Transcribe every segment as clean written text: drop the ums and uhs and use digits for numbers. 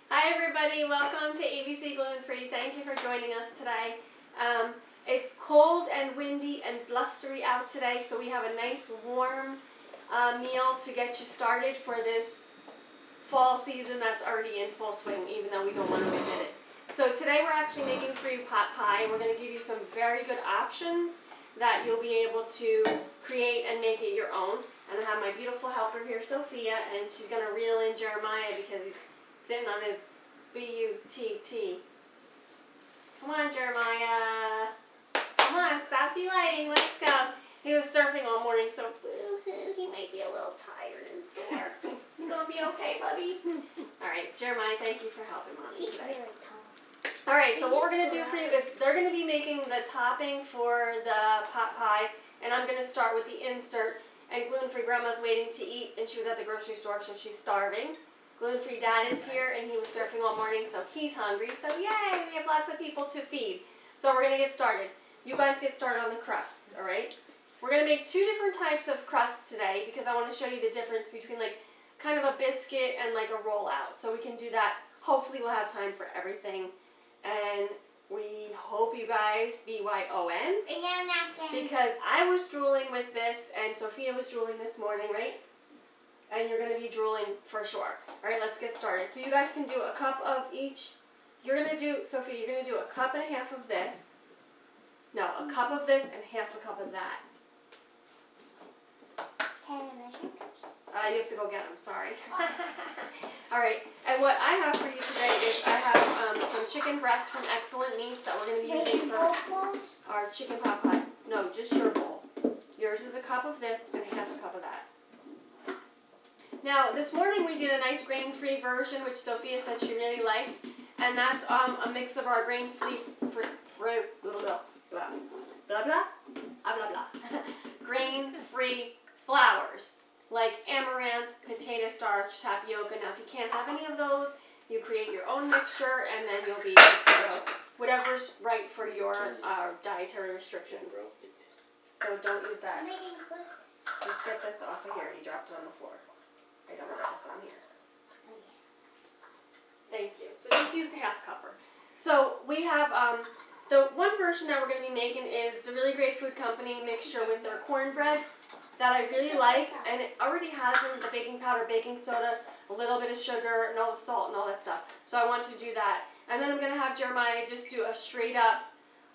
Hi everybody, welcome to ABC Gluten Free. Thank you for joining us today. It's cold and windy and blustery out today, so we have a nice warm meal to get you started for this fall season that's already in full swing, even though we don't want to admit it. So today we're actually making for you pot pie. We're going to give you some very good options that you'll be able to create and make it your own. And I have my beautiful helper here, Sophia, and she's going to reel in Jeremiah because he's sitting on his B-U-T-T. Come on, Jeremiah. Come on, stop delighting. Let's go. He was surfing all morning, so he might be a little tired and sore. You gonna be okay, buddy? All right, Jeremiah, thank you for helping Mommy He's today. really tall. All right, so what we're gonna do for you is they're gonna be making the topping for the pot pie, and I'm gonna start with the insert. And gluten-free Grandma's waiting to eat, and she was at the grocery store, so she's starving. Gluten-free Dad is here, and he was surfing all morning, so he's hungry. So yay, we have lots of people to feed. So we're gonna get started. You guys get started on the crust, all right? We're gonna make two different types of crusts today because I want to show you the difference between like kind of a biscuit and like a rollout. So we can do that. Hopefully we'll have time for everything. And we hope you guys BYON. Because I was drooling with this and Sophia was drooling this morning, right? And you're going to be drooling for sure. All right, let's get started. So you guys can do a cup of each. You're going to do, Sophia, you're going to do a cup and a half of this. No, a cup of this and half a cup of that. Can I measure? You have to go get them, sorry. All right, and what I have for you today is I have some chicken breasts from Excellent Meats that we're going to be using for our chicken pot pie. No, just your bowl. Yours is a cup of this and half a cup of that. Now, this morning we did a nice grain-free version, which Sophia said she really liked, and that's a mix of our grain-free grain-free flours, like amaranth, potato starch, tapioca. Now, if you can't have any of those, you create your own mixture, and then you'll be good to go. Whatever's right for your dietary restrictions. So don't use that. Just get this off of here. You dropped it on the floor. I don't want this on here. Thank you. So just use the half cupper. So we have the one version that we're going to be making is the Really Great Food Company mixture with their cornbread that I really like, and it already has in the baking powder, baking soda, a little bit of sugar, and all the salt and all that stuff. So I want to do that. And then I'm going to have Jeremiah just do a straight up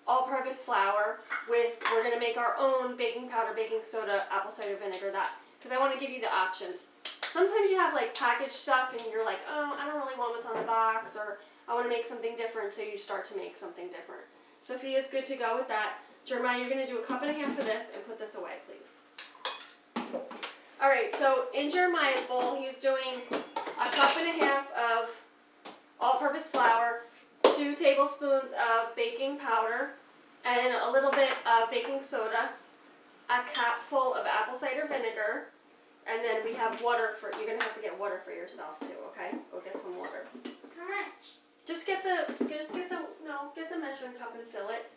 all-purpose flour with, we're going to make our own baking powder, baking soda, apple cider vinegar, that, because I want to give you the options. Sometimes you have like packaged stuff and you're like, oh, I don't really want what's on the box, or I want to make something different, so you start to make something different. Sophia's good to go with that. Jeremiah, you're going to do a cup and a half of this and put this away, please. Alright, so in Jeremiah's bowl, he's doing a cup and a half of all-purpose flour, 2 tablespoons of baking powder, and a little bit of baking soda, a cup full of apple cider vinegar, and then we have water for, you're going to have to get water for yourself too, okay? Go get some water. How much? Get the measuring cup and fill it.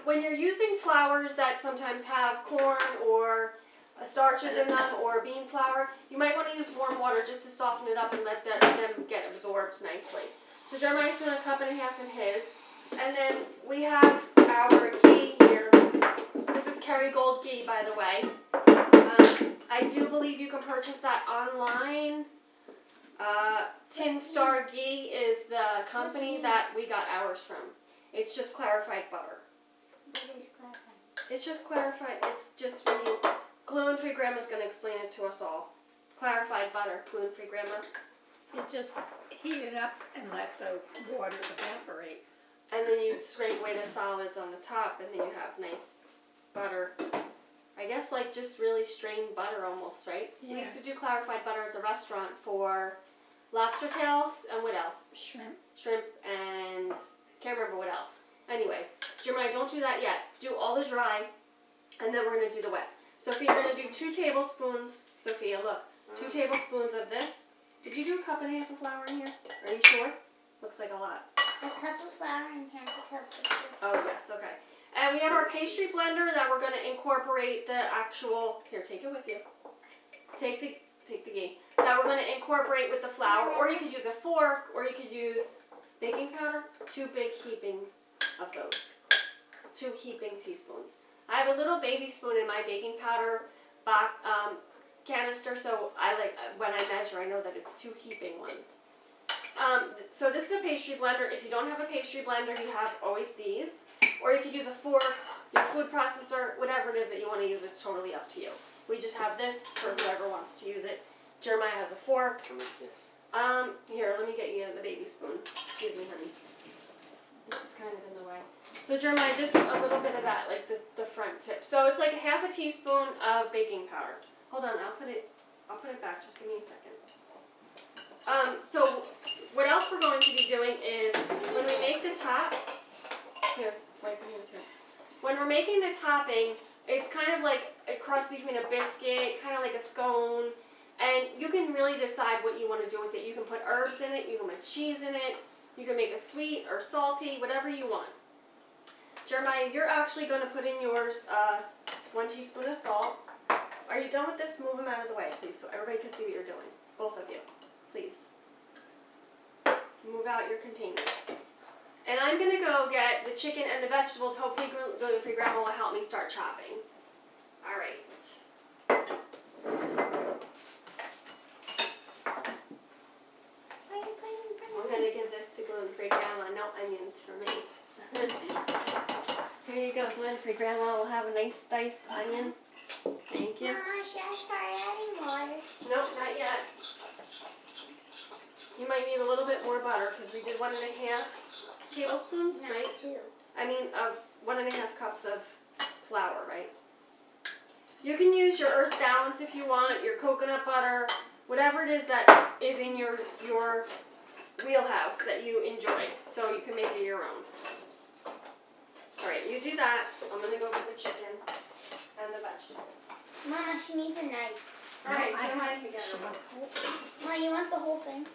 When you're using flours that sometimes have corn or starches in them or bean flour, you might want to use warm water just to soften it up and let them get absorbed nicely. So Jeremiah's doing a cup and a half in his. And then we have our ghee here. This is Kerrygold ghee, by the way. I do believe you can purchase that online. Tin Star Ghee is the company that we got ours from. It's just clarified butter. What is clarified? It's just clarified. It's just really gluten-free. Grandma's going to explain it to us all. Clarified butter, gluten-free Grandma. You just heat it up and let the water evaporate. And then you scrape away the solids on the top, and then you have nice butter. I guess like just really strained butter almost, right? Yeah. We used to do clarified butter at the restaurant for lobster tails and what else? Shrimp and can't remember what else. Anyway, Jeremiah, don't do that yet. Do all the dry, and then we're going to do the wet. Sophia, you're going to do 2 tablespoons. Sophia, look. 2 tablespoons of this. Did you do a cup and a half of flour in here? Are you sure? Looks like a lot. A cup of flour and half a cup of sugar. Oh, yes, okay. And we have our pastry blender that we're going to incorporate the actual, here, take it with you. Take the take the ghee, that we're gonna incorporate with the flour, or you could use a fork, or you could use baking powder, 2 big heaping of those. 2 heaping teaspoons. I have a little baby spoon in my baking powder canister, so I like, when I measure, I know that it's 2 heaping ones. So this is a pastry blender. If you don't have a pastry blender, you have always these. Or you could use a fork, your food processor, whatever it is that you want to use, it's totally up to you. We just have this for whoever wants to use it. Jeremiah has a fork. Here, let me get you the baby spoon. Excuse me, honey. This is kind of in the way. So Jeremiah, just a little bit of that, like the front tip. So it's like a half a teaspoon of baking powder. Hold on, I'll put it back, just give me a second. So what else we're going to be doing is when we make the top, here, wipe your hand too. When we're making the topping, it's kind of like a cross between a biscuit, kind of like a scone, and you can really decide what you want to do with it. You can put herbs in it, you can put cheese in it, you can make it sweet or salty, whatever you want. Jeremiah, you're actually going to put in yours 1 teaspoon of salt. Are you done with this? Move them out of the way, please, so everybody can see what you're doing. Both of you, please. Move out your containers. And I'm going to go get the chicken and the vegetables. Hopefully gluten-free grandma will help me start chopping. All right. I'm going to give this to gluten-free grandma. No onions for me. Here you go, gluten-free grandma will have a nice diced onion. Thank you. Mama, should I start adding water? Nope, not yet. You might need a little bit more butter because we did 1½ tablespoons, Not right? 2. I mean, 1½ cups of flour, right? You can use your Earth Balance if you want, your coconut butter, whatever it is that is in your wheelhouse that you enjoy, so you can make it your own. All right, you do that. I'm going to go get the chicken and the vegetables. Mama, she needs a knife. All right, I Jeremiah have can get her one. Mama, you want the whole thing?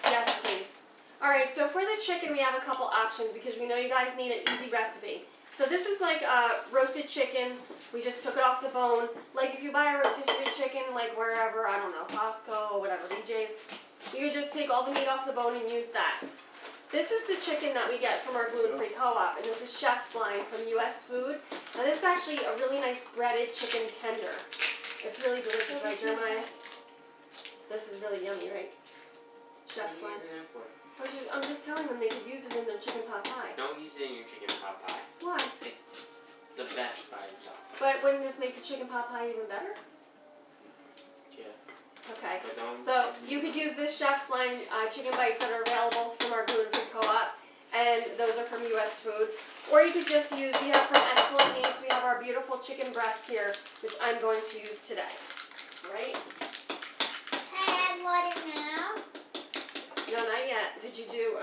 Yes, please. All right, so for the chicken, we have a couple options because we know you guys need an easy recipe. So this is like roasted chicken. We just took it off the bone. Like if you buy a rotisserie chicken, like wherever, I don't know, Costco or whatever, BJ's, you can just take all the meat off the bone and use that. This is the chicken that we get from our gluten-free co-op, and this is Chef's Line from US Food. Now this is actually a really nice breaded chicken tender. It's really delicious, right, Jeremiah? This is really yummy, right? Chef's Line. I'm just telling them they could use it in their chicken pot pie. Don't use it in your chicken pot pie. Why? It's the best by itself. But wouldn't this make the chicken pot pie even better? Yeah. Okay. But don't. So you could use this Chef's Line chicken bites that are available from our gluten-free co-op, and those are from US Food. Or you could just use, we have from Excellent Meats, we have our beautiful chicken breast here, which I'm going to use today. Right? Add water now. No, not yet. Did you do,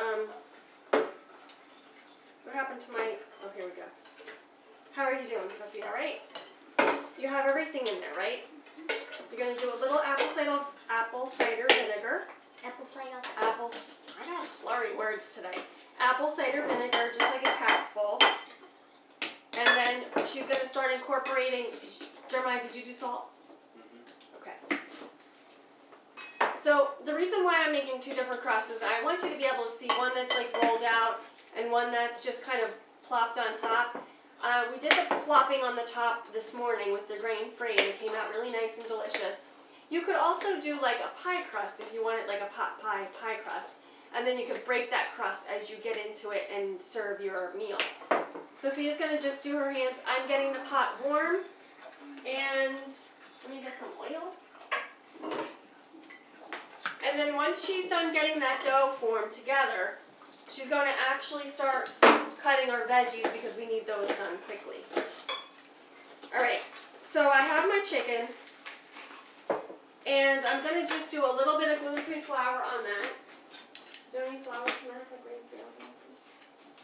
what happened to my, oh, here we go. How are you doing, Sophie, all right? You have everything in there, right? You're going to do a little apple cider vinegar. Apple cider. I got slurry words today. Apple cider vinegar, just like a cupful. And then she's going to start incorporating, Jeremiah, did you do salt? Okay. So the reason why I'm making 2 different crusts is I want you to be able to see one that's like rolled out and one that's just kind of plopped on top. We did the plopping on the top this morning with the grain-free, and it came out really nice and delicious. You could also do like a pie crust if you wanted like a pot pie crust, and then you could break that crust as you get into it and serve your meal. Sophia's going to just do her hands. I'm getting the pot warm, and let me get some oil. And then once she's done getting that dough formed together, she's going to actually start cutting our veggies because we need those done quickly. Alright, so I have my chicken, and I'm going to just do a little bit of gluten-free flour on that. Is there any flour? Can I have a grain-free oven,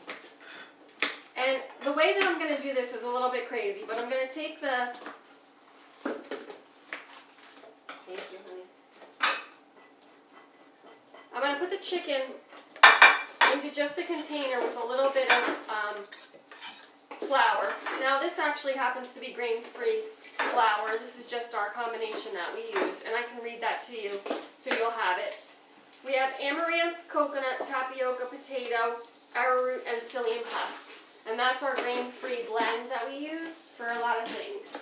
please? And the way that I'm going to do this is a little bit crazy, but I'm going to take the... Thank you, honey. I'm going to put the chicken into just a container with a little bit of flour. Now this actually happens to be grain-free flour. This is just our combination that we use, and I can read that to you so you'll have it. We have amaranth, coconut, tapioca, potato, arrowroot, and psyllium husk. And that's our grain-free blend that we use for a lot of things.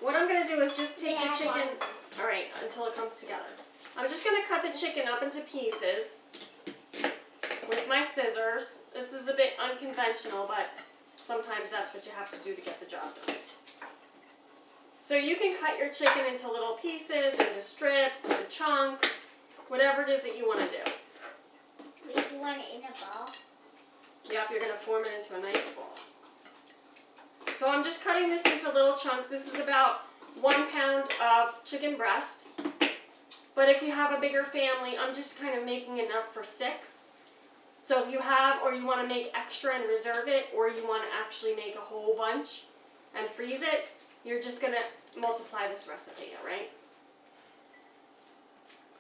What I'm going to do is just take the chicken, alright, until it comes together. I'm just going to cut the chicken up into pieces with my scissors. This is a bit unconventional, but sometimes that's what you have to do to get the job done. So you can cut your chicken into little pieces, into strips, into chunks, whatever it is that you want to do. Wait, you want it in a ball? Yep, you're going to form it into a nice ball. So I'm just cutting this into little chunks. This is about 1 pound of chicken breast. But if you have a bigger family, I'm just kind of making enough for 6. So if you have, or you want to make extra and reserve it, or you want to actually make a whole bunch and freeze it, you're just going to multiply this recipe, alright?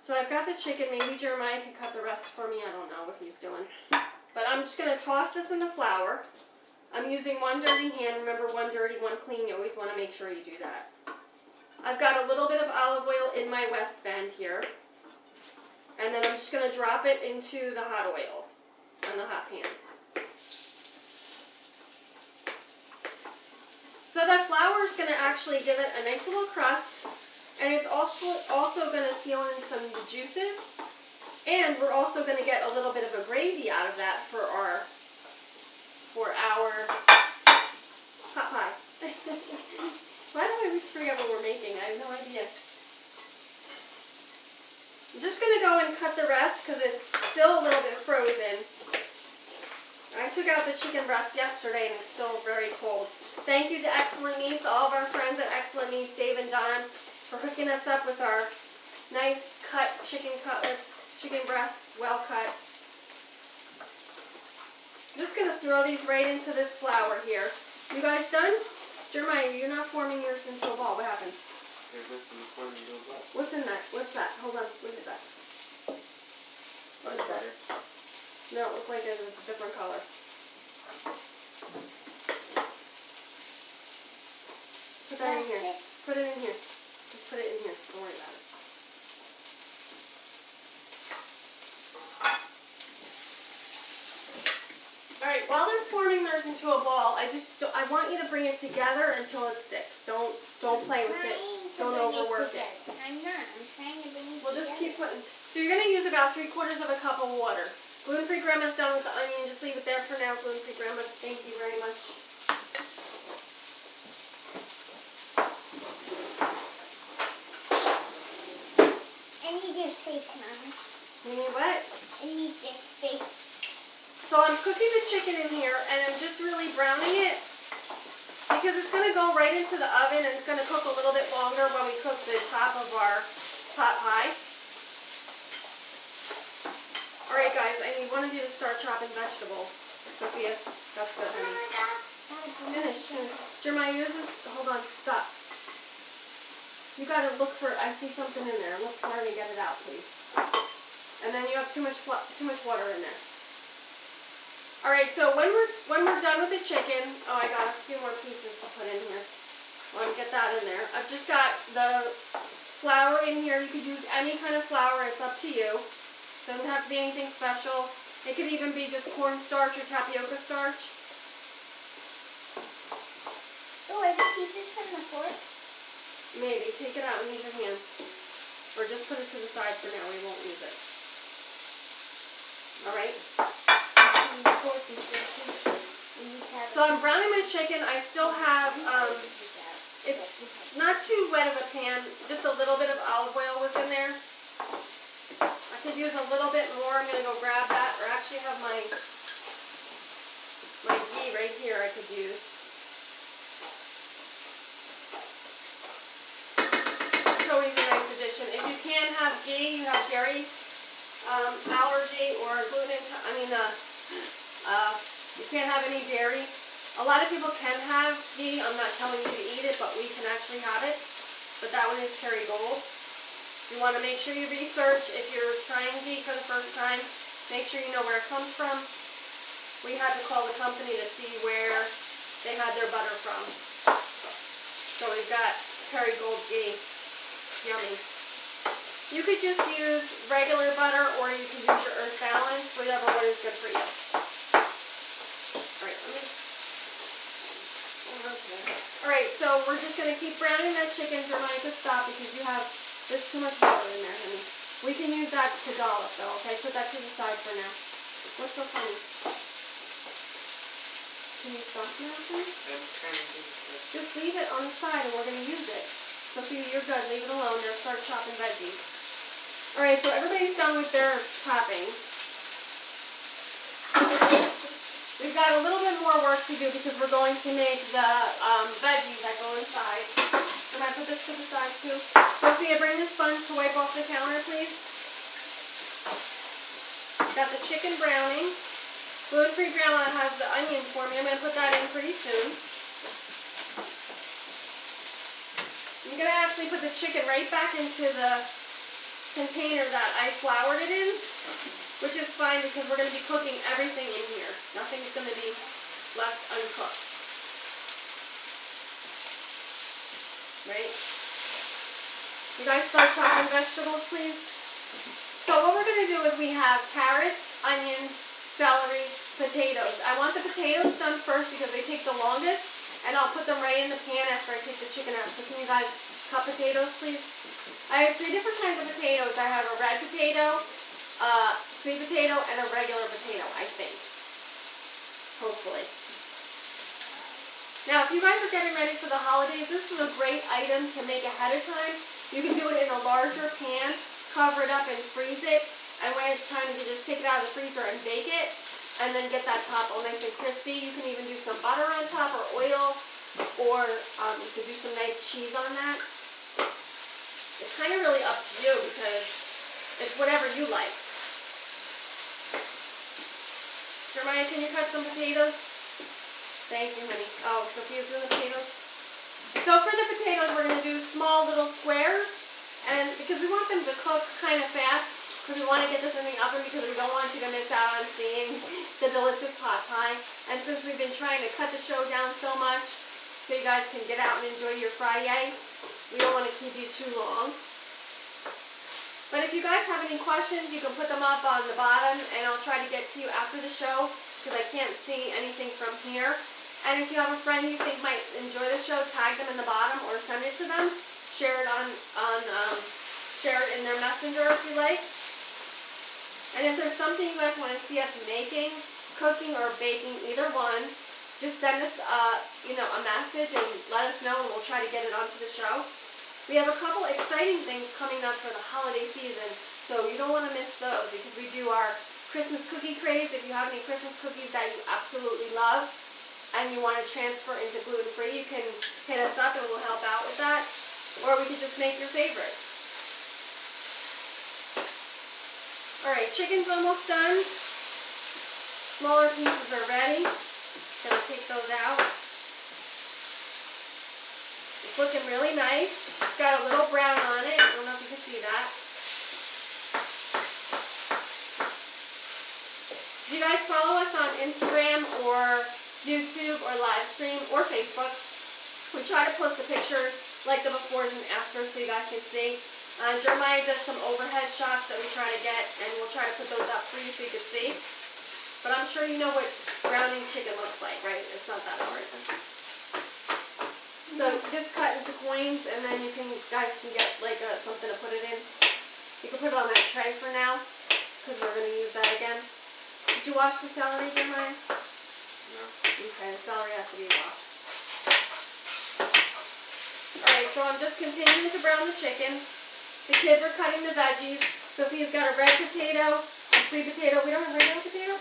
So I've got the chicken. Maybe Jeremiah can cut the rest for me. I don't know what he's doing. But I'm just going to toss this in the flour. I'm using one dirty hand. Remember, one dirty, one clean. You always want to make sure you do that. I've got a little bit of olive oil in my Westbend here. And then I'm just going to drop it into the hot oil on the hot pan. So that flour is going to actually give it a nice little crust. And it's also going to seal in some of the juices. And we're also going to get a little bit of a gravy out of that for our pot pie. Why do I always forget what we're making? I have no idea. I'm just going to go and cut the rest because it's still a little bit frozen. I took out the chicken breast yesterday and it's still very cold. Thank you to Excellent Meats, all of our friends at Excellent Meats, Dave and Don, for hooking us up with our nice cut chicken cutlets, chicken breast, well cut. I'm just going to throw these right into this flour here. You guys done? Jeremiah, you're not forming yours into a ball. What happened? There's nothing for me to go up. What's in that? What's that? Hold on. What is that? What is that? No, it looks like it's a different color. Put that in here. Put it in here. Just put it in here. Don't worry about it. Alright, while they're forming theirs into a ball, I want you to bring it together until it sticks. Don't play with it. Don't overwork it. I'm not. I'm trying to bring it We'll just together. keep putting. So you're going to use about 3/4 of a cup of water. Gluten-free grandma's done with the onion. Just leave it there for now. Gluten-free grandma, thank you very much. I need your steak, Mama. You need what? I need this steak. So I'm cooking the chicken in here, and I'm just really browning it because it's going to go right into the oven, and it's going to cook a little bit longer when we cook the top of our pot pie. Alright guys, I need one of you to start chopping vegetables. Sophia, that's good, honey. Finish. Jeremiah, yours is, hold on, stop. You gotta look for, I see something in there. Look for it and get it out, please. And then you have too much water in there. Alright, so when we're done with the chicken, oh, I got a few more pieces to put in here. Well, get that in there. I've just got the flour in here. You could use any kind of flour, it's up to you. Doesn't have to be anything special. It could even be just cornstarch or tapioca starch. Oh, are the pieces from the fork? Maybe. Take it out and use your hands. Or just put it to the side for now. We won't use it. Alright? So I'm browning my chicken. I still have, it's not too wet of a pan. Just a little bit of olive oil was in there. I could use a little bit more. I'm going to go grab that. Or actually have my ghee right here I could use. It's always a nice addition. If you can't have ghee, you have dairy allergy or gluten, you can't have any dairy. A lot of people can have ghee. I'm not telling you to eat it, but we can actually have it. But that one is Kerrygold. You want to make sure you research if you're trying ghee for the first time. Make sure you know where it comes from. we had to call the company to see where they had their butter from. So we've got Kerrygold ghee. Yummy. You could just use regular butter or you could use your Earth Balance, whatever one is good for you. Alright, let me... Alright, so we're just going to keep browning that chicken. Remind to stop because there's too much butter in there, honey. We can use that to dollop though, okay? Put that to the side for now. What's so funny? Can you stop now, honey? I'm trying to think of it. Just leave it on the side and we're going to use it. Sophia, you're good. Leave it alone. Now start chopping veggies. Alright, so everybody's done with their topping. We've got a little bit more work to do because we're going to make the veggies that go inside. Can I put this to the side too? Sophia, bring the sponge to wipe off the counter, please. Got the chicken browning. Gluten-free grandma has the onion for me. I'm going to put that in pretty soon. I'm going to actually put the chicken right back into the container that I floured it in, which is fine because we're going to be cooking everything in here. Nothing's going to be left uncooked. Right? You guys start chopping vegetables, please. So what we're going to do is we have carrots, onions, celery, potatoes. I want the potatoes done first because they take the longest, and I'll put them right in the pan after I take the chicken out. So can you guys cut potatoes, please? I have 3 different kinds of potatoes. I have a red potato, sweet potato, and a regular potato, I think. Hopefully. Now, if you guys are getting ready for the holidays, this is a great item to make ahead of time. You can do it in a larger pan, cover it up and freeze it, and when it's time, you can just take it out of the freezer and bake it, and then get that top all nice and crispy. You can even do some butter on top or oil, or you could do some nice cheese on that. It's kind of really up to you because it's whatever you like. Jeremiah, can you cut some potatoes? Thank you, honey. Oh, Sophia's doing the potatoes. So for the potatoes, we're going to do small little squares, and because we want them to cook kind of fast, because we want to get this in the oven because we don't want you to miss out on seeing the delicious pot pie. And since we've been trying to cut the show down so much so you guys can get out and enjoy your Friday, we don't want to keep you too long. But if you guys have any questions, you can put them up on the bottom and I'll try to get to you after the show because I can't see anything from here. And if you have a friend you think might enjoy the show, tag them in the bottom or send it to them. Share it share it in their messenger if you like. And if there's something you guys want to see us making, cooking or baking, either one, just send us a message and let us know and we'll try to get it onto the show. We have a couple exciting things coming up for the holiday season, so you don't want to miss those because we do our Christmas cookie craze. If you have any Christmas cookies that you absolutely love and you want to transfer into gluten-free, you can hit us up and we'll help out with that. Or we could just make your favorite. Alright, chicken's almost done. Smaller pieces are ready. Gonna take those out. It's looking really nice. It's got a little brown on it. I don't know if you can see that. If you guys follow us on Instagram or YouTube or live stream or Facebook, we try to post the pictures like the befores and afters so you guys can see. Jeremiah does some overhead shots that we try to get, and we'll try to put those up for you so you can see. But I'm sure you know what browning chicken looks like, right? It's not that hard. So just cut into coins, and then you guys can get like something to put it in. You can put it on that tray for now, because we're going to use that again. Did you wash the celery, Jeremiah? No. Okay, the celery has to be washed. Alright, so I'm just continuing to brown the chicken. The kids are cutting the veggies. Sophia's got a red potato, a sweet potato. We don't have regular potato?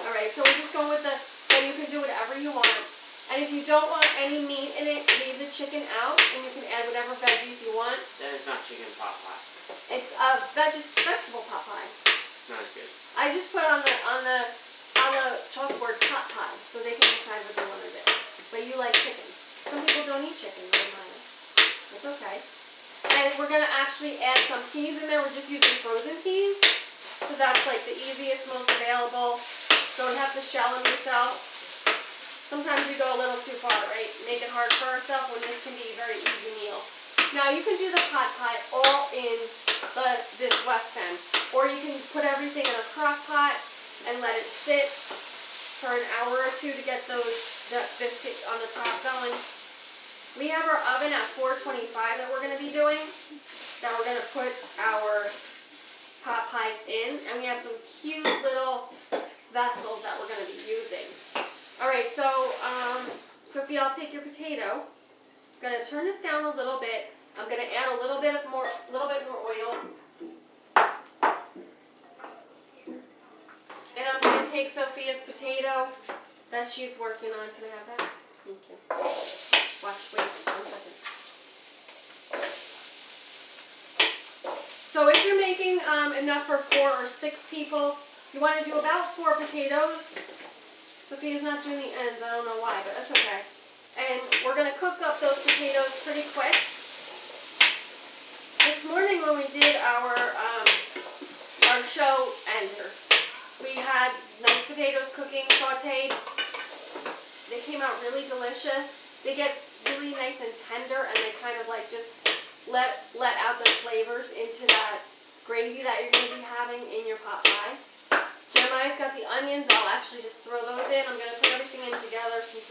Alright, so we're just going with and you can do whatever you want. And if you don't want any meat in it, leave the chicken out, and you can add whatever veggies you want. That is not chicken pot pie. It's a vegetable pot pie. Not as good. I just put on the chalkboard pot pie, so they can decide what they want to do. But you like chicken. Some people don't eat chicken, don't mind it. It's okay. And we're going to actually add some peas in there. We're just using frozen peas. So that's like the easiest, most available. Don't have to shell them yourself. Sometimes we go a little too far, right? Make it hard for ourselves when this can be a very easy meal. Now you can do the pot pie all in this West End, or you can put everything in a crock pot and let it sit for an hour or two to get those biscuits on the top going. We have our oven at 425 that we're going to be doing, that we're going to put our pot pies in, and we have some cute little vessels that we're going to be using. Alright, so Sophia, I'll take your potato. I'm going to turn this down a little bit. I'm going to add a little bit more oil. And I'm going to take Sophia's potato that she's working on. Can I have that? Thank you. Watch, wait 1 second. So if you're making enough for 4 or 6 people, you want to do about 4 potatoes. Sophia's not doing the ends, I don't know why, but that's okay. And we're going to cook up those potatoes pretty quick. This morning when we did our show ender, we had nice potatoes cooking, sauteed. They came out really delicious. They get really nice and tender, and they kind of like just let out the flavors into that gravy that you're going to be having in your pot pie. Jeremiah's got the onions. I'll actually just throw those in. I'm going to put everything in together since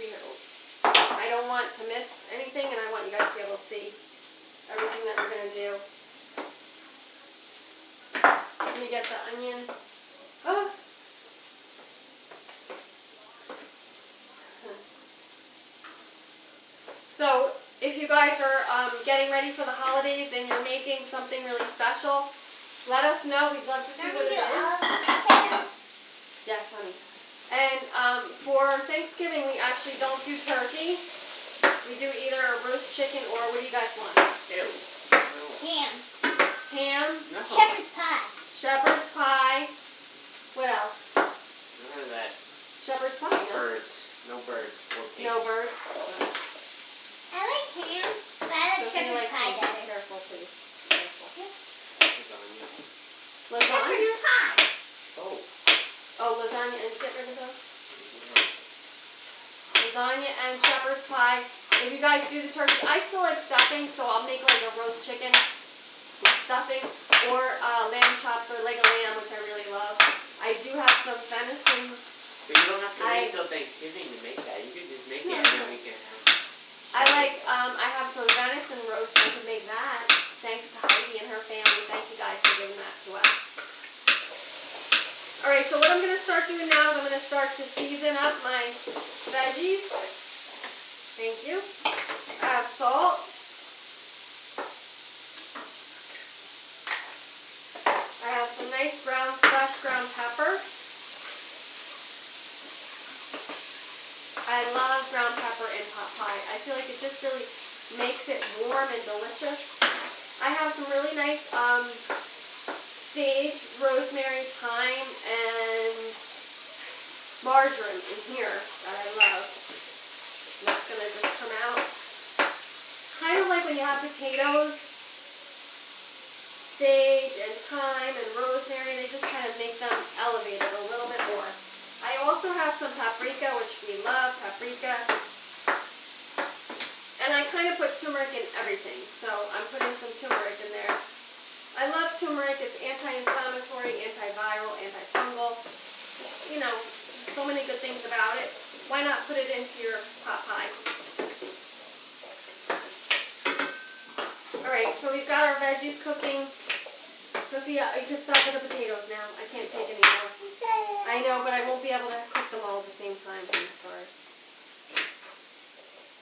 I don't want to miss anything, and I want you guys to be able to see everything that we're going to do. Let me get the onion. Oh. So, if you guys are getting ready for the holidays and you're making something really special, let us know. We'd love to see what it is. Yes, honey. And for Thanksgiving, we actually don't do turkey. We do either a roast chicken or what do you guys want? Ew. Ham. Ham. No. Shepherd's pie. Shepherd's pie. What else? None of that. Shepherd's pie. No. Birds. No birds. Or pigs. No birds. I like ham, but I like shepherd's pie better. Careful, please. Careful. Lasagna. Lasagna? Shepherd's pie. Oh. Oh, lasagna and get rid of those. Lasagna and shepherd's pie. If you guys do the turkey, I still like stuffing, so I'll make like a roast chicken with stuffing, or lamb chops or leg of lamb, which I really love. I do have some venison. But you don't have to wait until Thanksgiving to make that. You can just make it and then we can have. I have some venison roast. I can make that. Thanks to Heidi and her family. Thank you guys for giving that to us. Alright, so what I'm going to start doing now is I'm going to start to season up my veggies. Thank you. I have salt. I have some nice fresh ground pepper. I love ground pepper in pot pie. I feel like it just really makes it warm and delicious. I have some really nice sage, rosemary, thyme, and marjoram in here that I love. And that's going to just come out. Kind of like when you have potatoes, sage and thyme and rosemary, they just kind of make them elevated a little bit more. I also have some paprika, which we love, paprika. And I kind of put turmeric in everything, so I'm putting some turmeric in there. I love turmeric. It's anti-inflammatory, antiviral, antifungal. You know, so many good things about it. Why not put it into your pot pie? Alright, so we've got our veggies cooking. Sophia, you can stop with the potatoes now. I can't take any more. I know, but I won't be able to cook them all at the same time. I'm sorry.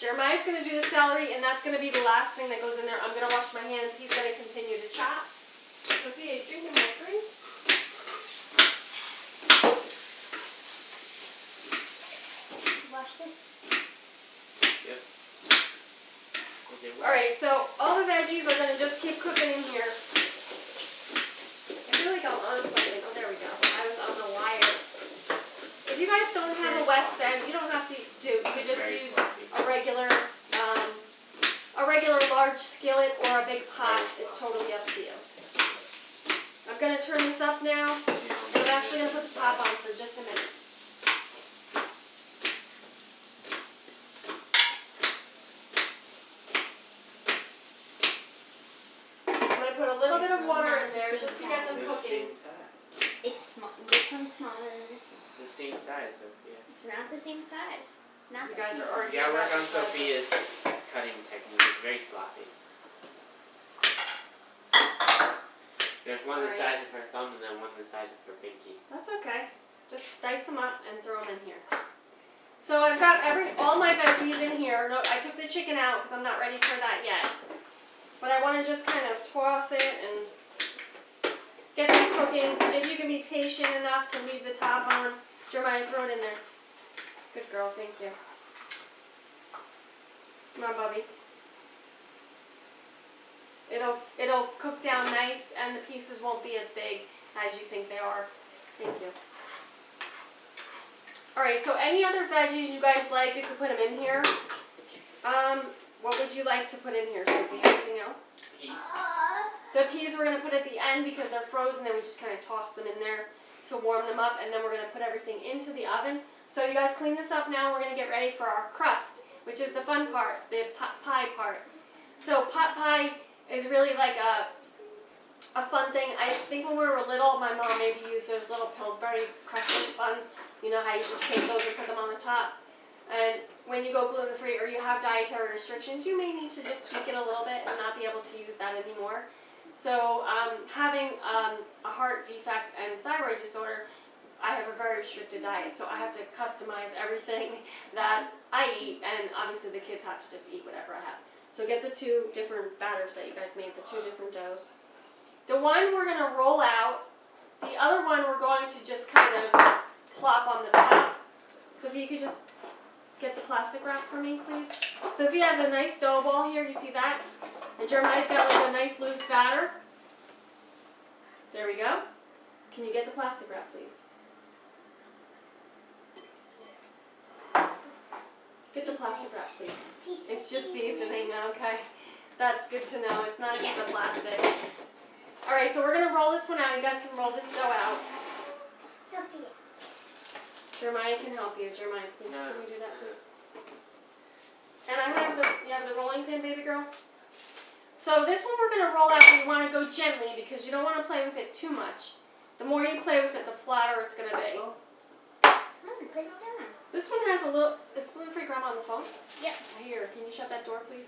Jeremiah's going to do the celery, and that's going to be the last thing that goes in there. I'm going to wash my hands. He's going to continue to chop. Sophia, you drinking my drink? Wash this. Yep. Okay, Alright, so all the veggies are going to just keep cooking in here. I feel like I'm on something. Oh, there we go. I was on the wire. If you guys don't have a West Bend, you don't have to do. You could just use a regular large skillet or a big pot. It's totally up to you. I'm going to turn this up now. I'm actually going to put the top on for just a minute. same size, Sophia. It's not the same size. Not You the guys same are size. arguing. Yeah, work on Sophia's cutting technique. It's very sloppy. There's one the Alright. size of her thumb and then one the size of her pinky. That's okay. Just dice them up and throw them in here. So I've got all my veggies in here. No, I took the chicken out because I'm not ready for that yet. But I want to just kind of toss it and get that cooking. If you can be patient enough to leave the top on, Jeremiah, throw it in there. Good girl, thank you. Come on, Bubby. It'll cook down nice and the pieces won't be as big as you think they are. Thank you. Alright, so any other veggies you guys like, you can put them in here. What would you like to put in here, Sophie? Anything else? Peas. The peas we're going to put at the end because they're frozen and we just kind of toss them in there to warm them up, and then we're going to put everything into the oven. So you guys clean this up now. We're going to get ready for our crust, which is the fun part, the pot pie part. So pot pie is really like a fun thing. I think when we were little, my mom maybe used those little Pillsbury crescent buns. You know how you just take those and put them on the top. And when you go gluten-free or you have dietary restrictions, you may need to just tweak it a little bit and not be able to use that anymore. So having a heart defect and thyroid disorder, I have a very restricted diet, so I have to customize everything that I eat, and obviously the kids have to just eat whatever I have. So get the two different batters that you guys made, the two different doughs. The one we're going to roll out, the other one we're going to just kind of plop on the top. So if you could just get the plastic wrap for me, please. Sophie has a nice dough ball here, you see that? And Jeremiah's got like a nice loose batter. There we go. Can you get the plastic wrap, please? Get the plastic wrap, please. It's just seasoning, okay. That's good to know. It's not a piece of plastic. Alright, so we're going to roll this one out. You guys can roll this dough out. Sophia. Jeremiah can help you. Jeremiah, please, No. can you do that, please? And you have the rolling pin, baby girl? So this one we're going to roll out, and you want to go gently because you don't want to play with it too much. The more you play with it, the flatter it's going to be. Put it down. This one has is gluten-free grandma on the phone? Yep. Here, can you shut that door, please?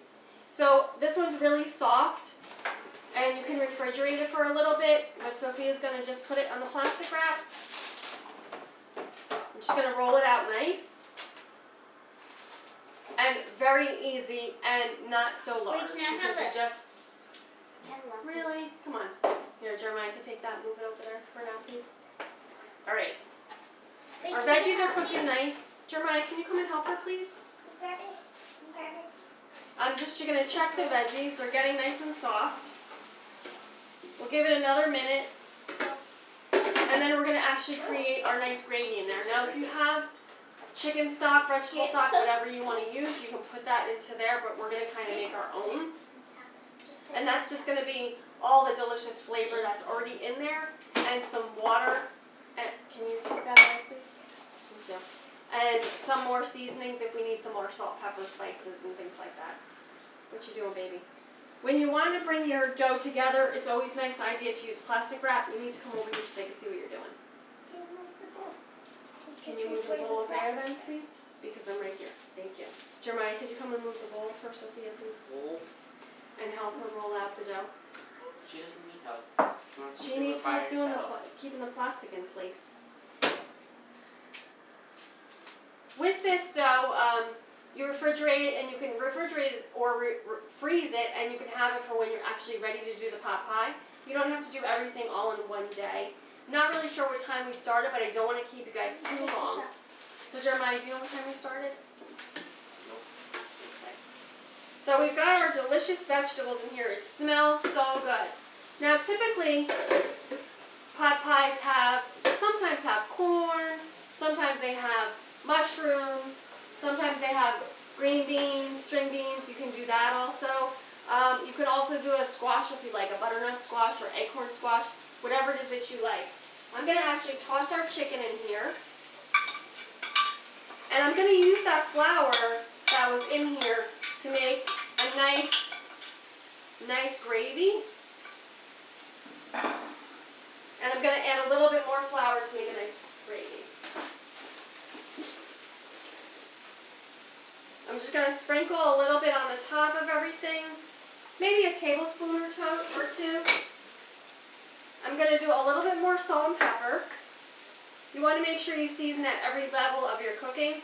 So this one's really soft, and you can refrigerate it for a little bit, but Sophia's going to just put it on the plastic wrap. I'm just going to roll it out nice. And very easy and not so large. Wait, can I have because it? just I love this. really? Come on. Here, Jeremiah, can take that, move it over there for now, please. Alright. Wait, Our can you veggies are help me? cooking nice. Jeremiah, can you come and help her, please? Grab it. Grab it. I'm just going to check the veggies. They're getting nice and soft. We'll give it another minute. And then we're going to actually create our nice gravy in there. Now, if you have chicken stock, vegetable stock, whatever you want to use, you can put that into there, but we're going to kind of make our own. And that's just going to be all the delicious flavor that's already in there and some water. And can you take that away, please? Thank you. And some more seasonings if we need some more salt, pepper, spices, and things like that. What you doing, baby? When you want to bring your dough together, it's always a nice idea to use plastic wrap. You need to come over here so they can see what you're doing. Can you move the bowl over there then, please? Because I'm right here. Thank you. Jeremiah, could you come and move the bowl for Sophia, please? Bowl. And help her roll out the dough. She doesn't need help. wants to She do needs it by help doing herself. keeping the plastic in place. With this dough, you refrigerate it, and you can refrigerate it or freeze it, and you can have it for when you're actually ready to do the pot pie. You don't have to do everything all in one day. Not really sure what time we started, but I don't want to keep you guys too long. So Jeremiah, do you know what time we started? Nope. Okay. So we've got our delicious vegetables in here. It smells so good. Now typically, pot pies sometimes have corn, sometimes they have mushrooms, sometimes they have green beans, string beans. You can do that also. You can also do a squash if you like, a butternut squash or acorn squash, whatever it is that you like. I'm going to actually toss our chicken in here. And I'm going to use that flour that was in here to make a nice gravy. And I'm going to add a little bit more flour to make a nice gravy. I'm just gonna sprinkle a little bit on the top of everything. Maybe a tablespoon or two. I'm gonna do a little bit more salt and pepper. You wanna make sure you season at every level of your cooking,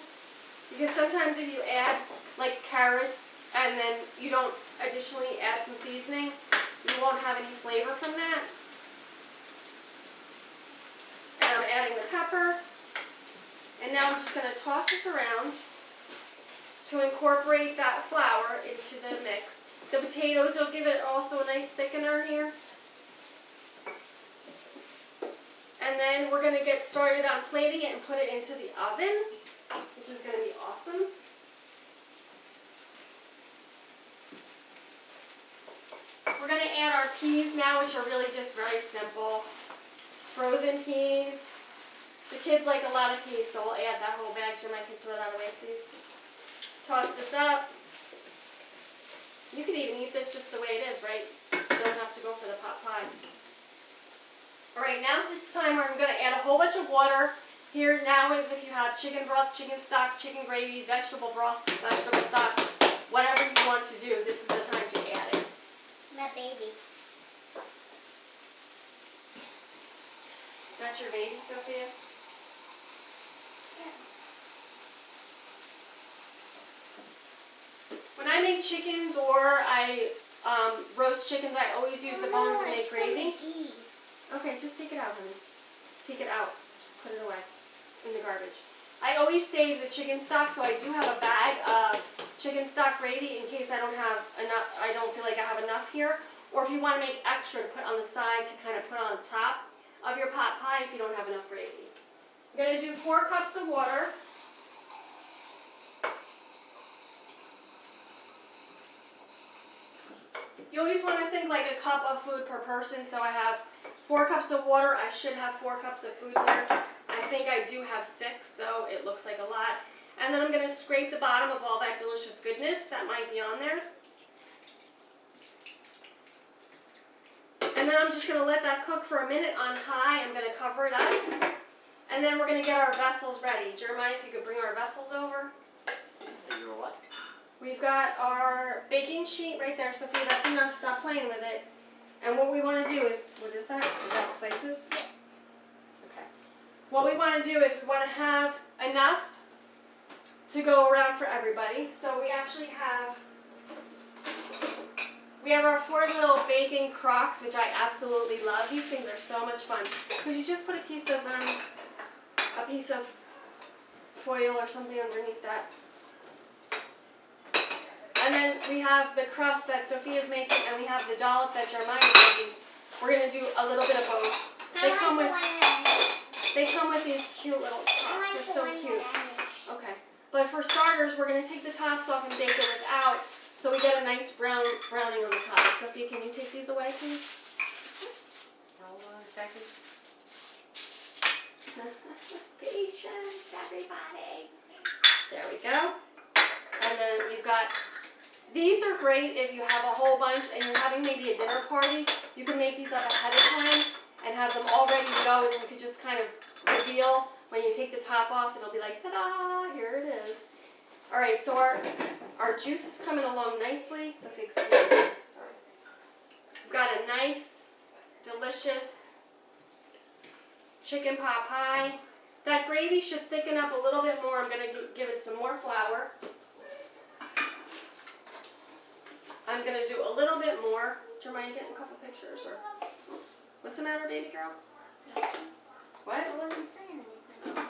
because sometimes if you add like carrots and then you don't additionally add some seasoning, you won't have any flavor from that. And I'm adding the pepper. And now I'm just going to toss this around to incorporate that flour into the mix. The potatoes will give it also a nice thickener here. And then we're going to get started on plating it and put it into the oven, which is going to be awesome. We're going to add our peas now, which are really just very simple. Frozen peas. The kids like a lot of peas, so we'll add that whole bag. Jim, I can throw that away, please. Toss this up. You could even eat this just the way it is, right? You don't have to go for the pot pie. Alright, now's the time where I'm going to add a whole bunch of water. Here now is if you have chicken broth, chicken stock, chicken gravy, vegetable broth, vegetable stock, whatever you want to do, this is the time to add it. My baby. That's your baby, Sophia? When I make chickens or I roast chickens, I always use the bones and make gravy. Okay, just take it out, honey. Take it out. Just put it away in the garbage. I always save the chicken stock, so I do have a bag of chicken stock gravy in case I don't have enough. I don't feel like I have enough here. Or if you want to make extra to put on the side to kind of put on top of your pot pie if you don't have enough gravy. I'm going to do 4 cups of water. You always want to think like a cup of food per person, so I have 4 cups of water. I should have 4 cups of food here. I think I do have 6, so it looks like a lot. And then I'm going to scrape the bottom of all that delicious goodness that might be on there. And then I'm just going to let that cook for a minute on high. I'm going to cover it up. And then we're going to get our vessels ready. Jeremiah, if you could bring our vessels over. Your what? We've got our baking sheet right there, Sophia. That's enough. Stop playing with it. And what we want to do is, what is that? Is that spices? Okay. What we want to do is we want to have enough to go around for everybody. So we actually have, our 4 little baking crocks, which I absolutely love. These things are so much fun. Could you just put a piece of foil or something underneath that? And then we have the crust that Sophia's making, and we have the dollop that Jeremiah's making. We're going to do a little bit of both. They come with these cute little crocks. They're so cute. Okay. But for starters, we're going to take the tops off and bake it without, so we get a nice browning on the top. Sophia, can you take these away, please? Hold on a second. Patience, everybody. There we go. And then we've got, these are great if you have a whole bunch and you're having maybe a dinner party. You can make these up ahead of time and have them all ready to go, and you could just kind of reveal when you take the top off. It'll be like, ta-da, here it is. All right, so our juice is coming along nicely. Sophia, excuse me. Sorry. We've got a nice, delicious chicken pot pie. That gravy should thicken up a little bit more. I'm going to give it some more flour. I'm going to do a little bit more. Jeremiah, you getting a couple pictures? Or what's the matter, baby girl? What? I wasn't saying anything.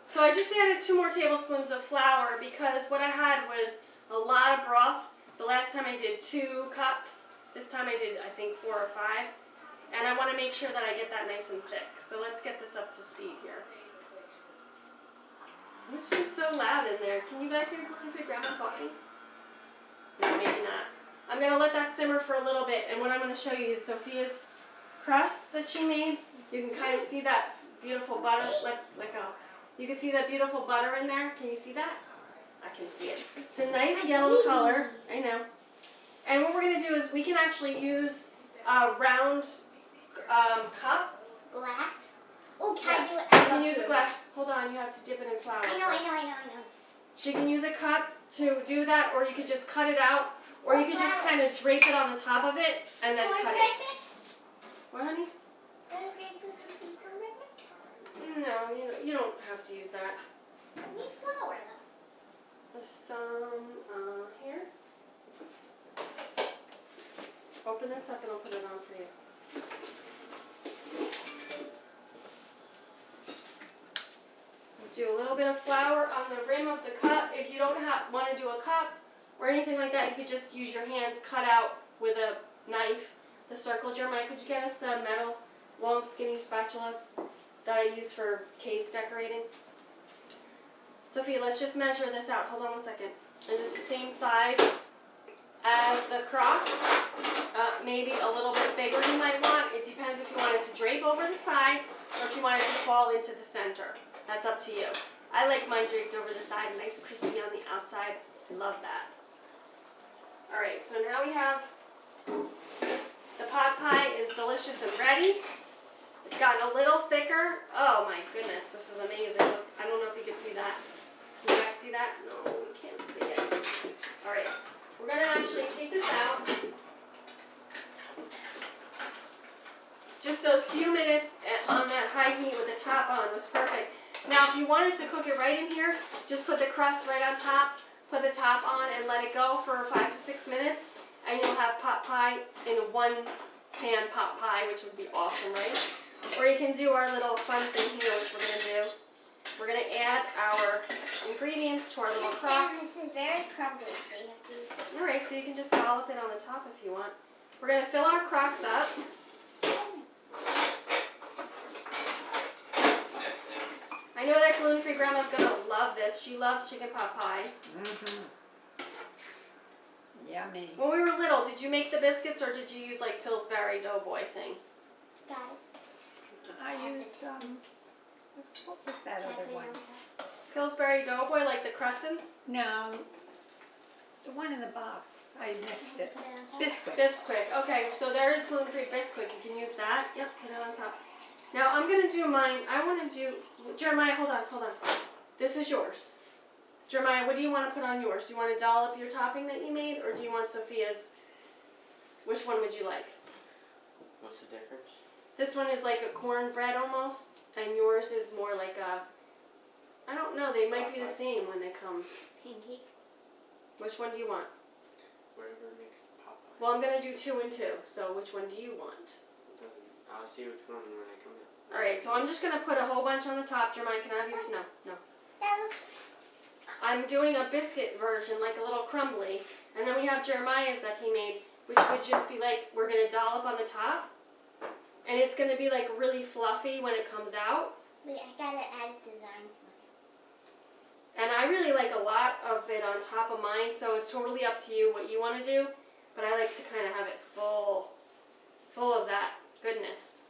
So I just added 2 more tablespoons of flour because what I had was a lot of broth. The last time I did 2 cups. This time I did, I think, 4 or 5. And I want to make sure that I get that nice and thick. So let's get this up to speed here. It's just so loud in there. Can you guys hear gluten-free grandma talking? No, maybe not. I'm going to let that simmer for a little bit. And what I'm going to show you is Sophia's crust that she made. You can kind of see that beautiful butter. You can see that beautiful butter in there. Can you see that? I can see it. It's a nice yellow color. I know. And what we're going to do is we can actually use a round cup. Glass? Oh, can I do it? You can use a glass. Hold on, you have to dip it in flour I know. first. She can use a cup to do that, or you could just cut it out, or you could just kind of drape it on the top of it and then cut it. What, honey? No, you don't have to use that. Need flour though. There's some here. Open this up and I'll put it on for you. Do a little bit of flour on the rim of the cup. If you don't want to do a cup or anything like that, you could just use your hands, cut out with a knife the circle. Jeremiah, could you get us the metal long skinny spatula that I use for cake decorating? Sophia, let's just measure this out. Hold on one second. And this is the same size as the crock. Maybe a little bit bigger you might want. It depends if you want it to drape over the sides or if you want it to fall into the center. That's up to you. I like mine draped over the side, nice crispy on the outside. I love that. Alright, so now we have the pot pie is delicious and ready. It's gotten a little thicker. Oh my goodness, this is amazing. I don't know if you can see that. Can you guys see that? No, you can't see it. Alright, we're going to actually take this out. Just those few minutes on that high heat with the top on was perfect. Now, if you wanted to cook it right in here, just put the crust right on top, put the top on, and let it go for 5 to 6 minutes, and you'll have pot pie in a one-pan pot pie, which would be awesome, right? Or you can do our little fun thing here, which we're going to do. We're going to add our ingredients to our little crocks. This is very crumbly, so you have to... Alright, so you can just dollop it on the top if you want. We're going to fill our crocks up. I know that gluten-free grandma's going to love this. She loves chicken pot pie. Mm-hmm. Yummy. When we were little, did you make the biscuits or did you use like Pillsbury Doughboy thing? Got it. I used, what was that other one? Pillsbury Doughboy, like the crescents? No, the one in the box. I mixed it. Biscuit. Bisquick. Okay, so there is gluten-free Bisquick. You can use that. Yep, put it on top. Now I'm going to do mine. I want to do, Jeremiah, hold on. This is yours. Jeremiah, what do you want to put on yours? Do you want to dollop your topping that you made, or do you want Sophia's? Which one would you like? What's the difference? This one is like a cornbread almost, and yours is more like a, I don't know, they might be the same when they come. Pancake. Which one do you want? Whatever makes pot pie. Well, I'm going to do 2 and 2, so which one do you want? I'll see which one when I come in. Alright, so I'm just going to put a whole bunch on the top. Jeremiah, can I have yours? No. That looks... I'm doing a biscuit version, like a little crumbly. And then we have Jeremiah's that he made, which would just be like, we're going to dollop on the top. And it's going to be like really fluffy when it comes out. Wait, I gotta add design to And I really like a lot of it on top of mine, so it's totally up to you what you want to do. But I like to kind of have it full of that goodness.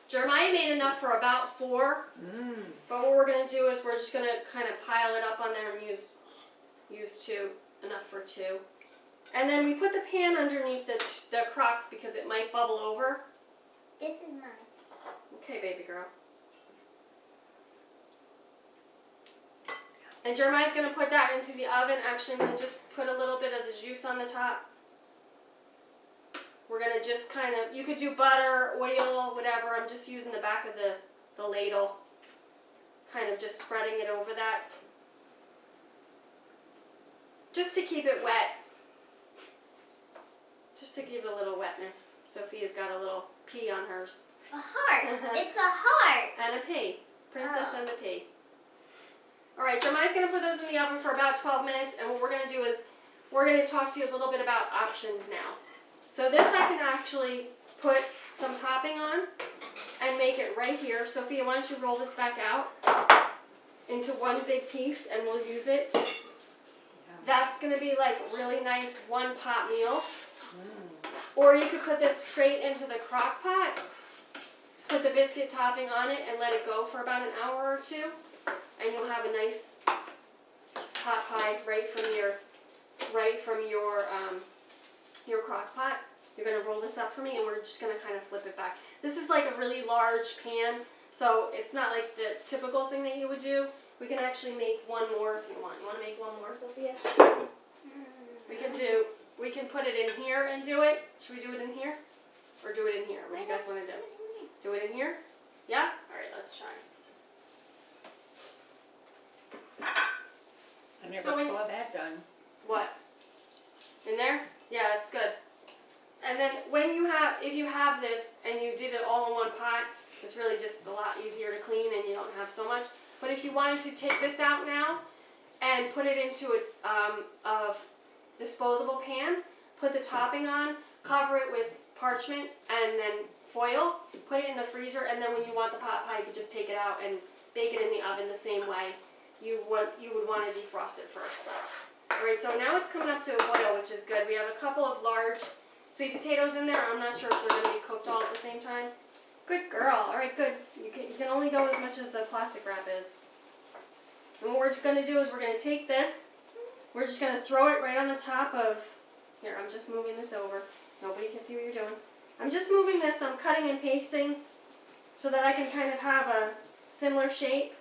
Jeremiah made enough for about 4, but what we're going to do is we're just going to kind of pile it up on there and use 2, enough for 2. And then we put the pan underneath the crocks because it might bubble over. This is mine. Okay, baby girl. And Jeremiah's going to put that into the oven. Actually, I'm going to just put a little bit of the juice on the top. We're going to just kind of, you could do butter, oil, whatever. I'm just using the back of the ladle. Kind of just spreading it over that. Just to keep it wet. Just to give a little wetness. Sophia's got a little P on hers. A heart. It's a heart. And a P. Princess and a P. Alright, Jeremiah's going to put those in the oven for about 12 minutes, and what we're going to do is we're going to talk to you a little bit about options now. So this I can actually put some topping on and make it right here. Sophia, why don't you roll this back out into one big piece and we'll use it. That's going to be like really nice one pot meal. Or you could put this straight into the crock pot, put the biscuit topping on it and let it go for about an hour or 2. And you'll have a nice pot pie right from your crock pot. You're going to roll this up for me and we're just going to kind of flip it back. This is like a really large pan, so it's not like the typical thing that you would do. We can actually make one more if you want. You want to make one more, Sophia? We can put it in here and do it. Should we do it in here? Or do it in here? What do you guys want to do? Do it in here? Yeah? Alright, let's try. I never So when- saw that done. What? In there? Yeah, it's good. And then if you have this and you did it all in one pot, it's really just a lot easier to clean and you don't have so much. But if you wanted to take this out now and put it into a disposable pan, put the topping on, cover it with parchment and then foil, put it in the freezer, and then when you want the pot pie, you can just take it out and bake it in the oven the same way you would want to defrost it first. Alright, so now it's coming up to a boil, which is good. We have a couple of large sweet potatoes in there. I'm not sure if they're going to be cooked all at the same time. Good girl. Alright, good. You can only go as much as the plastic wrap is. And what we're just going to do is we're going to take this, we're just going to throw it right on the top of, here, I'm just moving this over. Nobody can see what you're doing. I'm just moving this, I'm cutting and pasting so that I can kind of have a similar shape.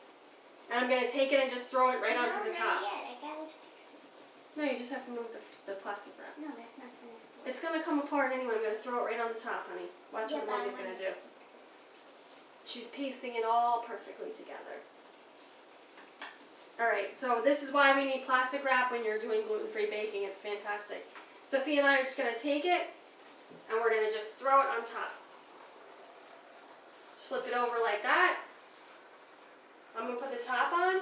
And I'm going to take it and just throw it right onto the top. No, not yet. I gotta fix No, you just have to move the plastic wrap. it. No, that's not gonna. It's going to come apart anyway. I'm going to throw it right on the top, honey. Watch Yeah, what but I Mommy's going want to do. She's pasting it all perfectly together. Alright, so this is why we need plastic wrap when you're doing gluten-free baking. It's fantastic. Sophia and I are just going to take it and we're going to just throw it on top. Just flip it over like that. I'm going to put the top on.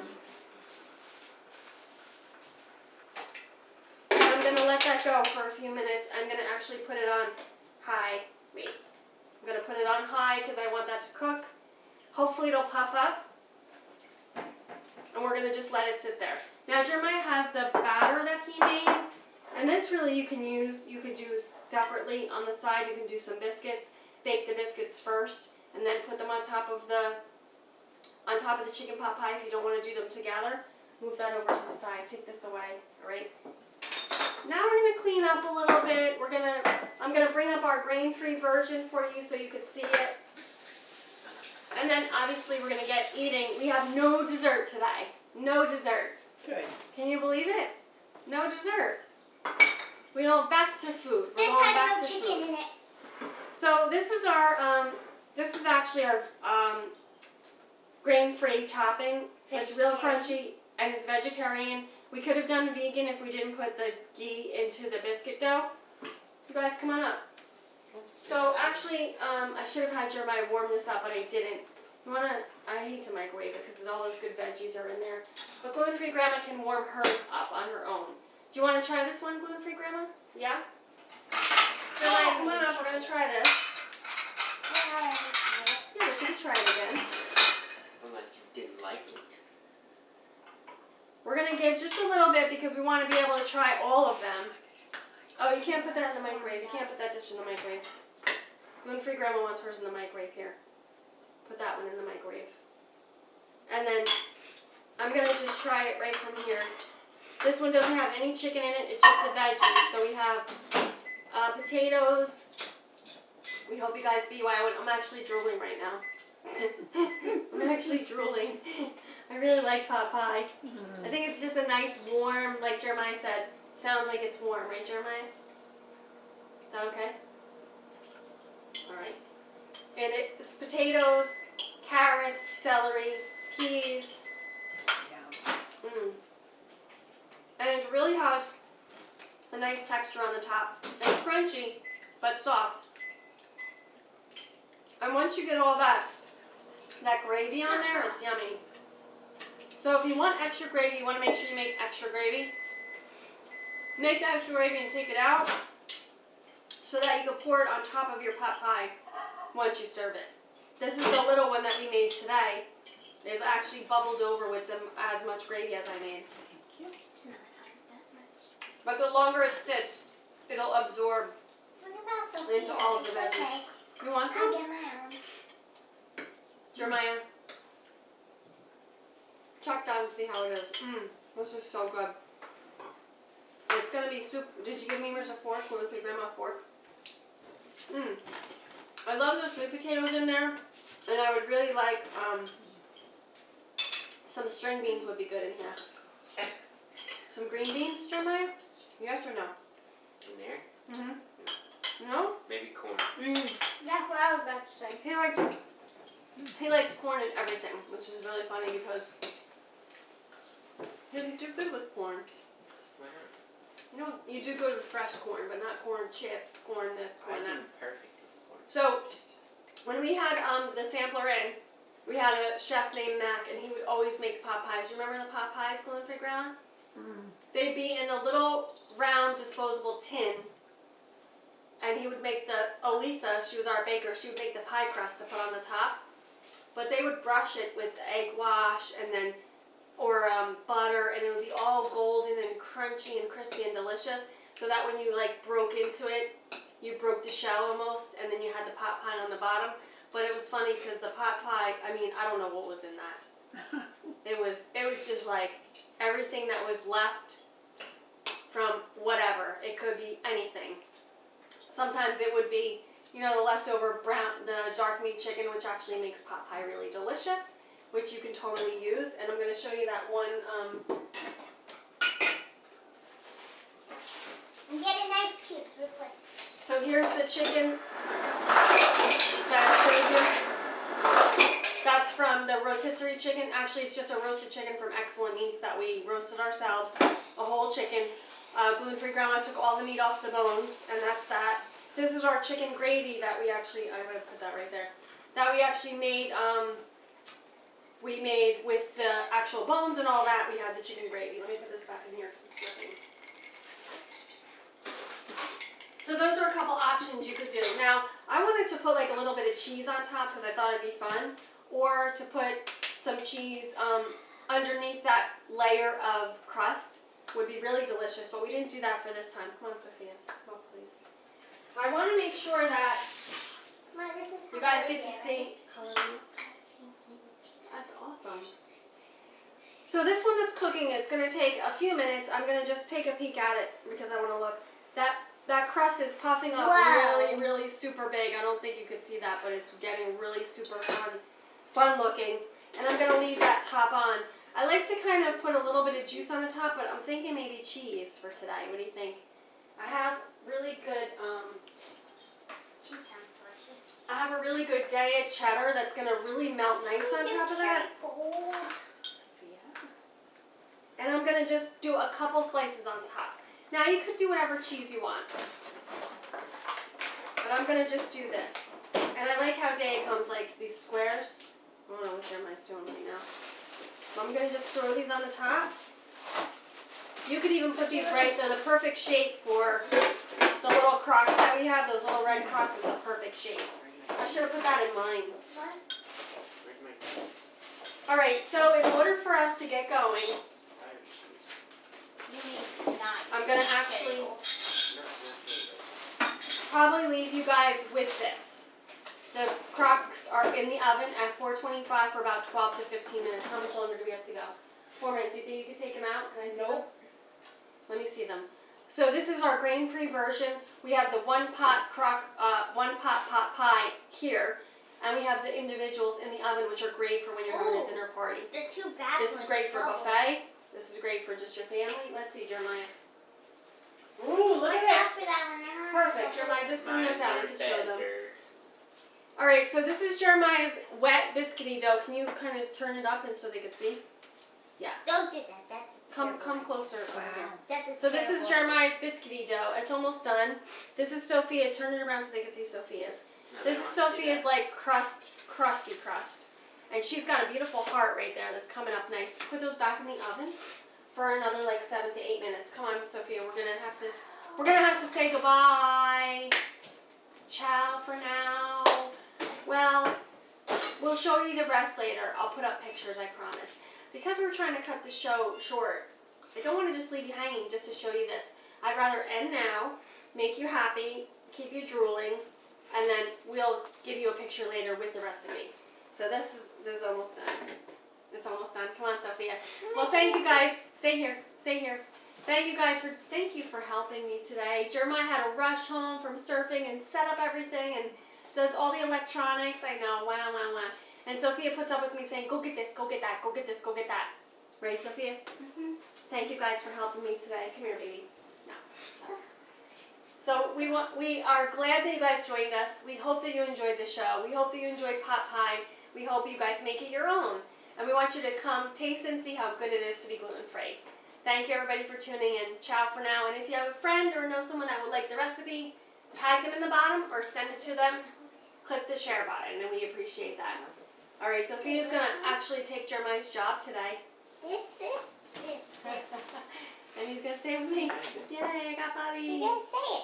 And I'm going to let that go for a few minutes. I'm going to actually put it on high. Wait. I'm going to put it on high because I want that to cook. Hopefully it'll puff up. And we're going to just let it sit there. Now Jeremiah has the batter that he made. And this really you can do separately on the side. You can do some biscuits. Bake the biscuits first and then put them on top of the chicken pot pie if you don't want to do them together. Move that over to the side. Take this away. Alright. Now we're going to clean up a little bit. I'm going to bring up our grain-free version for you so you could see it. And then obviously we're going to get eating. We have no dessert today. No dessert. Good. Can you believe it? No dessert. We go back to food. We're This going back has to no chicken food. in it. So this is actually our grain-free topping. It's real crunchy and it's vegetarian. We could have done vegan if we didn't put the ghee into the biscuit dough. You guys come on up. So actually, I should have had Jeremiah warm this up, but I didn't. I hate to microwave it because all those good veggies are in there. But gluten-free grandma can warm hers up on her own. Do you want to try this one, gluten-free grandma? Yeah? Jeremiah, come on up. We're going to try this. Yeah, Yeah, but you can try it again. Unless you didn't like it. We're going to give just a little bit because we want to be able to try all of them. Oh, you can't put that in the microwave. You can't put that dish in the microwave. Gluten-free grandma wants hers in the microwave here. Put that one in the microwave. And then I'm going to just try it right from here. This one doesn't have any chicken in it. It's just the veggies. So we have potatoes. We hope you guys BYO. I'm actually drooling right now. I'm actually drooling. I really like pot pie. I think it's just a nice warm, like Jeremiah said, sounds like it's warm, right Jeremiah? Is that okay? Alright. And it's potatoes, carrots, celery, peas. Yeah. And it really has a nice texture on the top. It's crunchy, but soft. And once you get all that gravy on there, it's yummy. So if you want extra gravy, you want to make sure you make extra gravy. Make the extra gravy and take it out so that you can pour it on top of your pot pie once you serve it. This is the little one that we made today. They've actually bubbled over with them as much gravy as I made. it's not that much. But the longer it sits, it'll absorb. What about Sophia? Into all of the It's veggies. okay. You want I'll some? get my own. Jeremiah. Check that and see how it is. This is so good. It's gonna be soup. Did you give me a fork? Gluten-free grandma a fork? I love the sweet potatoes in there, and I would really like some string beans would be good in here. Some green beans, Jeremiah? Yes or no? In there? Mm-hmm. No? Maybe corn. That's what I was about to say. He likes corn and everything, which is really funny because you do good with corn. Why not? No, you do good with fresh corn, but not corn chips, corn this, I corn that. do perfect with corn. So, when we had the sampler in, we had a chef named Mac, and he would always make pot pies. You remember the pot pies, gluten-free grandma? They'd be in a little round disposable tin, and he would make Aletha, she was our baker, she would make the pie crust to put on the top, but they would brush it with egg wash and then, or butter, and it would be all golden and crunchy and crispy and delicious, so that when you like broke into it, you broke the shell almost, and then you had the pot pie on the bottom. But it was funny because the pot pie, I mean, I don't know what was in that. It was just like everything that was left from whatever. It could be anything. Sometimes it would be, you know, the leftover the dark meat chicken, which actually makes pot pie really delicious, which you can totally use. And I'm going to show you that one. I'm getting nice cubes real quick. So here's the chicken that I showed you. That's from the rotisserie chicken. Actually, it's just a roasted chicken from Excellent Meats that we roasted ourselves. A whole chicken. Gluten-free grandma took all the meat off the bones, and that's that. This is our chicken gravy that we actually, I'm going to put that right there, that we actually made, we made with the actual bones and all that. We had the chicken gravy. Let me put this back in here because it's dripping. So those are a couple options you could do. Now, I wanted to put like a little bit of cheese on top because I thought it'd be fun, or to put some cheese underneath that layer of crust would be really delicious, but we didn't do that for this time. Come on, Sophia. Come on, please. I want to make sure that Mom, this is you guys get to Halloween, see. Halloween. That's awesome. So this one that's cooking, it's going to take a few minutes. I'm going to just take a peek at it because I want to look. That crust is puffing up Wow. really super big. I don't think you could see that, but it's getting really super fun looking. And I'm going to leave that top on. I like to kind of put a little bit of juice on the top, but I'm thinking maybe cheese for today. What do you think? I have really good, She sounds delicious. I have a really good Daiya cheddar that's going to really melt nice on top of that. Gold. And I'm going to just do a couple slices on top. Now you could do whatever cheese you want. But I'm going to just do this. And I like how Daiya comes like these squares. I don't know what Jeremiah's doing right now. So I'm going to just throw these on the top. You could even put these right, they're the perfect shape for the little crocks that we have. Those little red crocks is the perfect shape. I should have put that in mine. What? Where's my Alright, so in order for us to get going, tire squeeze? You need knife. I'm going to actually No, not here. probably leave you guys with this. The crocks are in the oven at 425 for about 12 to 15 minutes. How much longer do we have to go? 4 minutes. You think you could take them out? Can I see them? Let me see them. So this is our grain-free version. We have the one pot pot pie here, and we have the individuals in the oven, which are great for when you're having a Ooh. dinner party. The two bad This ones is great for bubble. buffet. This is great for just your family. Let's see, Jeremiah. Ooh, look at Watch out this. for that one. I don't Perfect. know. Jeremiah, just bring those out. We can show them. better. All right, so this is Jeremiah's wet biscuity dough. Can you kind of turn it up and so they can see? Don't do that. That's a Come terrible closer over here. idea. That's a So this is terrible Jeremiah's biscuity dough. It's almost done. This is Sophia. Turn it around so they can see Sophia's. No, This they is don't see Sophia's that. like crusty crust. And she's got a beautiful heart right there that's coming up nice. Put those back in the oven for another like 7 to 8 minutes. Come on, Sophia. We're gonna have to say goodbye. Ciao for now. Well, we'll show you the rest later. I'll put up pictures, I promise. Because we're trying to cut the show short, I don't want to just leave you hanging just to show you this. I'd rather end now, make you happy, keep you drooling, and then we'll give you a picture later with the rest of me. So this is almost done. It's almost done. Come on, Sophia. Well, thank you guys. Stay here. Stay here. Thank you for helping me today. Jeremiah had to rush home from surfing and set up everything and does all the electronics. I know. Wow. And Sophia puts up with me saying, go get this, go get that, go get this, go get that. Right, Sophia? Mhm. Thank you guys for helping me today. Come here, baby. No. So we are glad that you guys joined us. We hope that you enjoyed the show. We hope that you enjoyed pot pie. We hope you guys make it your own. And we want you to come taste and see how good it is to be gluten-free. Thank you everybody for tuning in. Ciao for now. And if you have a friend or know someone that would like the recipe, tag them in the bottom or send it to them. Click the share button and we appreciate that. All right, Sophia's going to actually take Jeremiah's job today. This. And he's going to stay with me. Yay, I got Bobby. You gotta say it.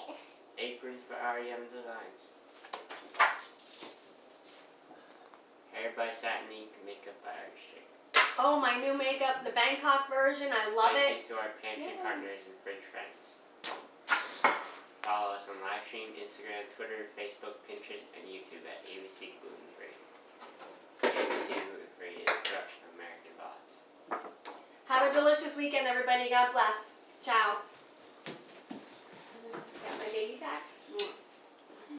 Aprons for REM Designs. Hair by Satinique, makeup by Artistry. Oh, my new makeup, the Bangkok version. I love it. Thank you to our pantry Yeah. partners and fridge friends. Follow us on livestream, Instagram, Twitter, Facebook, Pinterest, and YouTube at ABC Gluten Free. ABC Gluten Free is a production of American Boss. Have a delicious weekend, everybody. God bless. Ciao.